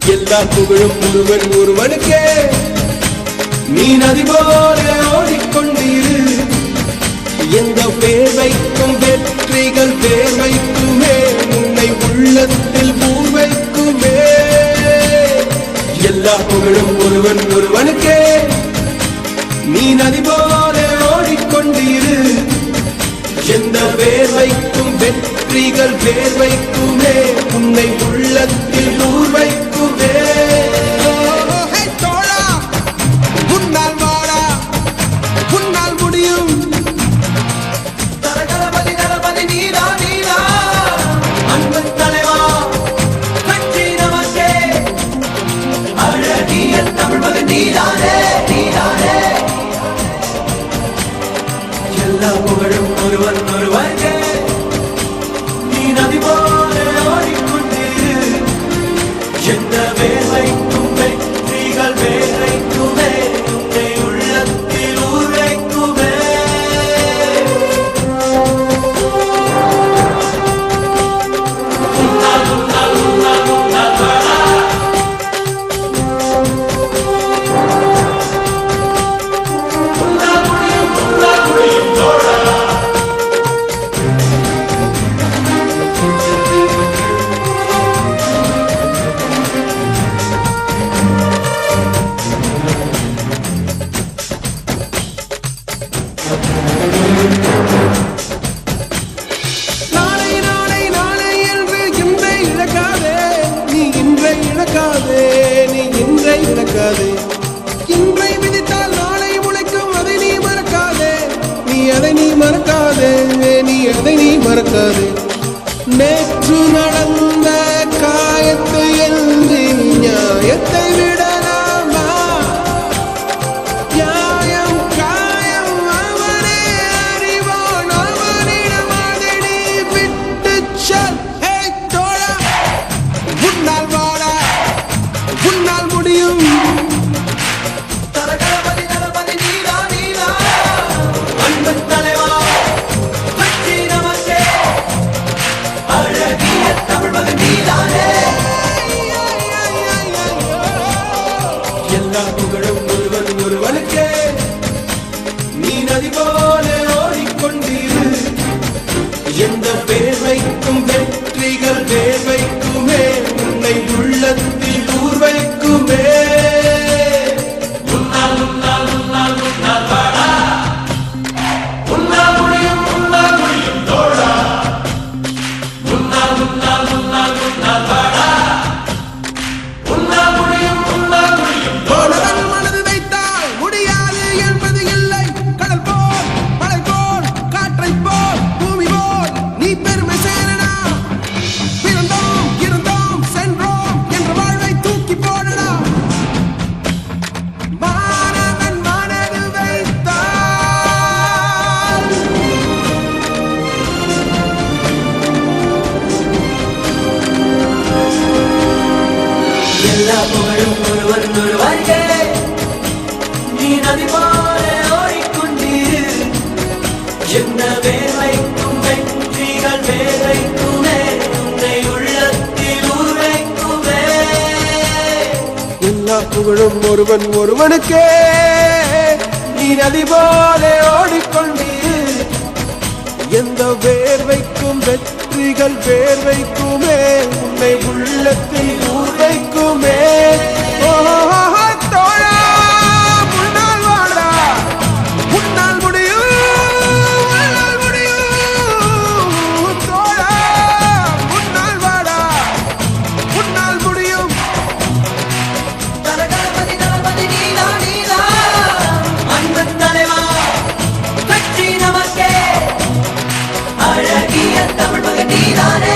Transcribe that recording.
எல்லா புகழும் ஒருவன் ஒருவனுக்கே. நீ நதி போல ஓடிக்கொண்டிரு. எந்த பேர் வைக்கும் வெற்றிகள் பேர் வைக்குமே, உன்னை உள்ளத்தில் ஊர் வைக்குமே. எல்லா புகழும் ஒருவன் ஒருவனுக்கே. நீ நதி போல ஓடிக்கொண்டிரு. எந்த பேர் வைக்கும் வெற்றிகள் பேர் வைக்குமே, உன்னை உள்ளத்தில் ஊர் வைக்குமே. உன்னால் வாடா, உன்னால் முடியும். தரகரபதி தரபதி நீதா நீதா, அன்பு தலைவா கட்சி நமக்கே. அழகிய தமிழ் மகன் நீதானே நீதானே. எல்லா புகழும் ஒருவன் ஒருவனுக்கே. நீ நதி போல ஓடிக்கொண்டிரு. எந்த வேர் வைக்கும் வெற்றிகள் வேர் வைக்குமே, உன்னை உள்ளத்தில் ஊர் வைக்குமே. உன்னால் உன்னால் உன்னால் உன்னால் வாடா. உன்னால் முடியும் தோழா. நாளை நாளை நாளை என்று இன்றை இழக்காதே. நீ இன்றை இழக்காதே, நீ இன்றை இழக்காதே. இன்றை விதித்தால் நாளை முளைக்கும், அதை நீ மறக்காதே. நீ அதை நீ மறக்காதே, நீ அதை நீ மறக்காதே. நேற்று நடந்த காயத்தை என்று நியாயத்தை விடலாமா? நியாயம் காயம் அவனே அறிவான், அவனிடம் அதை நீ விட்டுச் செல். ஹே தோழா, உன்னால் வாடா, உன்னால் முடியும். தரகரபதி தரபதி நீதா நீதா, அன்பு தலைவா கட்சி நமக்கே. அழகிய தமிழ் மகன் நீதானே. எல்லா புகழும் ஒருவன் ஒருவனுக்கே. நீ நதி போல ஓடிக்கொண்டிரு. எந்த பேர் வைக்கும் வெற்றிகள் பேர் வைக்குமே, உன்னை உள்ளத்தில் ஊர் வைக்குமே. உன்னால் உன்னால் உன்னால் உன்னால் வாடா. உன்னால் முடியும் தோழா. உன்னால் உன்னால் உன்னால் உன்னால் வாடா. உன்னால் முடியும் தோழா. மனது வைத்தால் முடியாது என்பது இல்லை. கடல் போல் மலை போல் காற்றை போல் பூமி போல் நீ பெருமை சேரடா. பிறந்தோம் இருந்தோம் சென்றோம் என்ற வாழ்வை தூக்கி போடடா. மாணவன் மனது வைத்தால் எல்லா புகழும் ஒருவன் ஒருவனுக்கே. நீ நதி போல ஓடிக்கொண்டிரு. எந்த வேர் வைக்கும் வெற்றிகள் வேர் வைக்குமே, உன்னை உள்ளத்தில் ஊர் வைக்குமே. எல்லா புகழும் ஒருவன் ஒருவனுக்கே. நீ நதி போல ஓடிக்கொண்டிரு. எந்த வேர் வைக்கும் வெற்றிகள் வேர் வைக்குமே, உன்னை உள்ளத்தில் ஊர் வைக்குமே. தோழா, உன்னால் வாடா, உன்னால் முடியும், உன்னால் முடியும். தோழா, உன்னால் வாடா, உன்னால் முடியும். தரகரபதி தரபதி நீதா நீதா, அன்பு தலைவா கட்சி நமக்கே. அழகிய தமிழ் மகன் நீதானே.